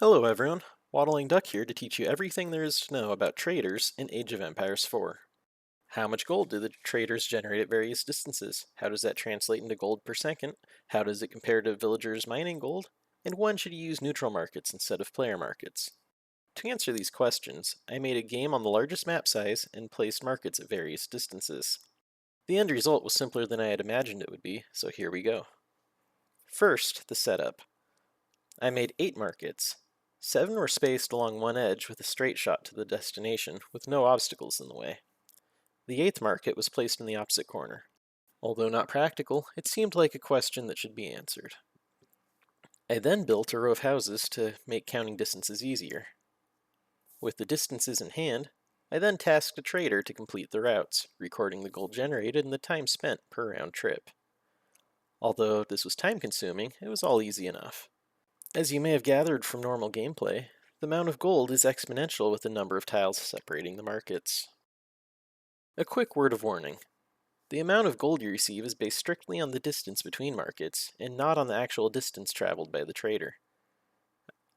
Hello everyone, Waddling Duck here to teach you everything there is to know about traders in Age of Empires 4. How much gold do the traders generate at various distances? How does that translate into gold per second? How does it compare to villagers mining gold? And when should you use neutral markets instead of player markets? To answer these questions, I made a game on the largest map size and placed markets at various distances. The end result was simpler than I had imagined it would be, so here we go. First, the setup. I made 8 markets. 7 were spaced along one edge with a straight shot to the destination, with no obstacles in the way. The 8th market was placed in the opposite corner. Although not practical, it seemed like a question that should be answered. I then built a row of houses to make counting distances easier. With the distances in hand, I then tasked a trader to complete the routes, recording the gold generated and the time spent per round trip. Although this was time-consuming, it was all easy enough. As you may have gathered from normal gameplay, the amount of gold is exponential with the number of tiles separating the markets. A quick word of warning. The amount of gold you receive is based strictly on the distance between markets, and not on the actual distance traveled by the trader.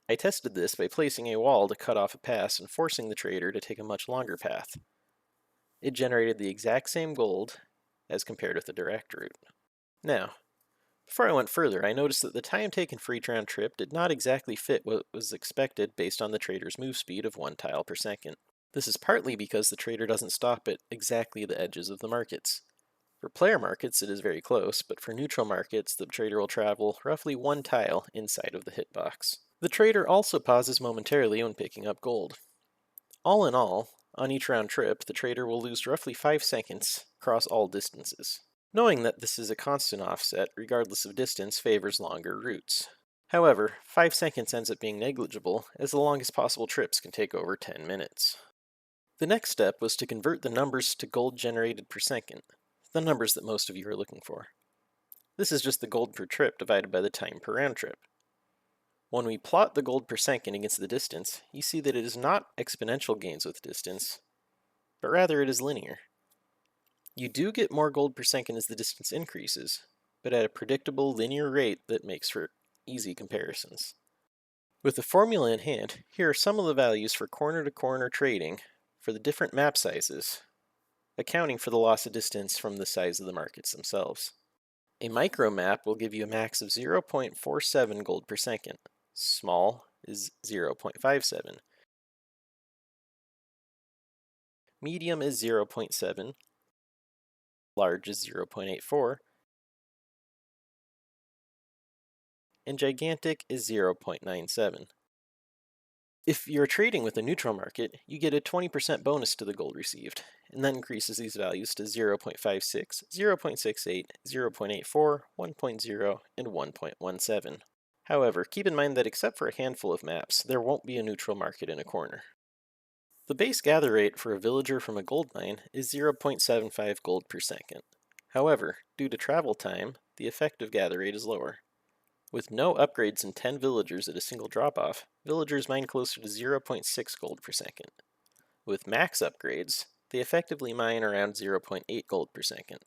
I tested this by placing a wall to cut off a pass and forcing the trader to take a much longer path. It generated the exact same gold as compared with the direct route. Now, before I went further, I noticed that the time taken for each round trip did not exactly fit what was expected based on the trader's move speed of 1 tile per second. This is partly because the trader doesn't stop at exactly the edges of the markets. For player markets, it is very close, but for neutral markets, the trader will travel roughly 1 tile inside of the hitbox. The trader also pauses momentarily when picking up gold. All in all, on each round trip, the trader will lose roughly 5 seconds across all distances. Knowing that this is a constant offset, regardless of distance, favors longer routes. However, 5 seconds ends up being negligible, as the longest possible trips can take over 10 minutes. The next step was to convert the numbers to gold generated per second, the numbers that most of you are looking for. This is just the gold per trip divided by the time per round trip. When we plot the gold per second against the distance, you see that it is not exponential gains with distance, but rather it is linear. You do get more gold per second as the distance increases, but at a predictable linear rate that makes for easy comparisons. With the formula in hand, here are some of the values for corner-to-corner trading for the different map sizes, accounting for the loss of distance from the size of the markets themselves. A micro map will give you a max of 0.47 gold per second. Small is 0.57. Medium is 0.7. Large is 0.84. And gigantic is 0.97. If you're trading with a neutral market, you get a 20% bonus to the gold received, and that increases these values to 0.56, 0.68, 0.84, 1.0, and 1.17. However, keep in mind that except for a handful of maps, there won't be a neutral market in a corner. The base gather rate for a villager from a gold mine is 0.75 gold per second. However, due to travel time, the effective gather rate is lower. With no upgrades and 10 villagers at a single drop-off, villagers mine closer to 0.6 gold per second. With max upgrades, they effectively mine around 0.8 gold per second.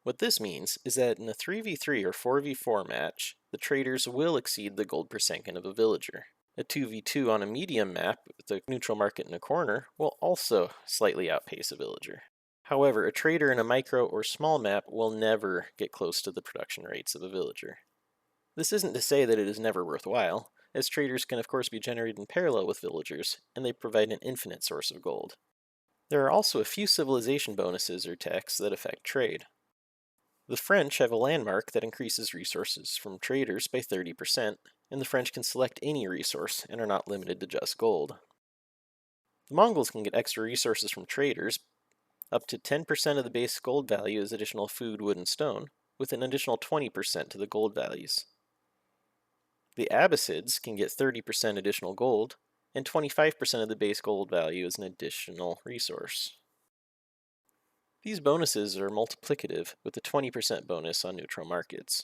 What this means is that in a 3v3 or 4v4 match, the traders will exceed the gold per second of a villager. A 2v2 on a medium map with a neutral market in a corner will also slightly outpace a villager. However, a trader in a micro or small map will never get close to the production rates of a villager. This isn't to say that it is never worthwhile, as traders can of course be generated in parallel with villagers, and they provide an infinite source of gold. There are also a few civilization bonuses or techs that affect trade. The French have a landmark that increases resources from traders by 30%, and the French can select any resource and are not limited to just gold. The Mongols can get extra resources from traders, up to 10% of the base gold value as additional food, wood, and stone, with an additional 20% to the gold values. The Abbasids can get 30% additional gold, and 25% of the base gold value as an additional resource. These bonuses are multiplicative, with a 20% bonus on neutral markets.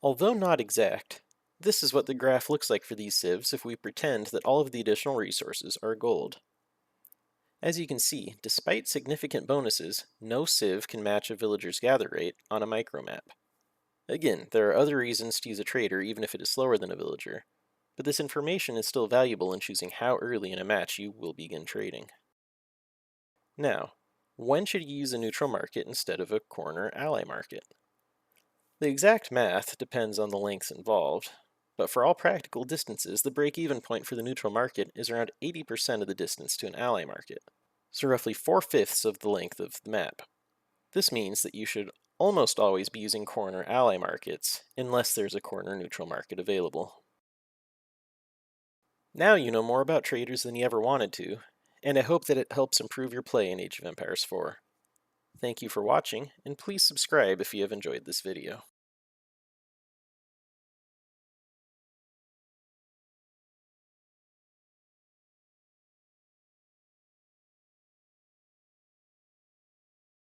Although not exact, this is what the graph looks like for these civs if we pretend that all of the additional resources are gold. As you can see, despite significant bonuses, no civ can match a villager's gather rate on a micromap. Again, there are other reasons to use a trader even if it is slower than a villager, but this information is still valuable in choosing how early in a match you will begin trading. Now, when should you use a neutral market instead of a corner ally market? The exact math depends on the lengths involved, but for all practical distances, the break-even point for the neutral market is around 80% of the distance to an ally market, so roughly 4/5 of the length of the map. This means that you should almost always be using corner ally markets, unless there's a corner neutral market available. Now you know more about traders than you ever wanted to, and I hope that it helps improve your play in Age of Empires 4. Thank you for watching, and please subscribe if you have enjoyed this video.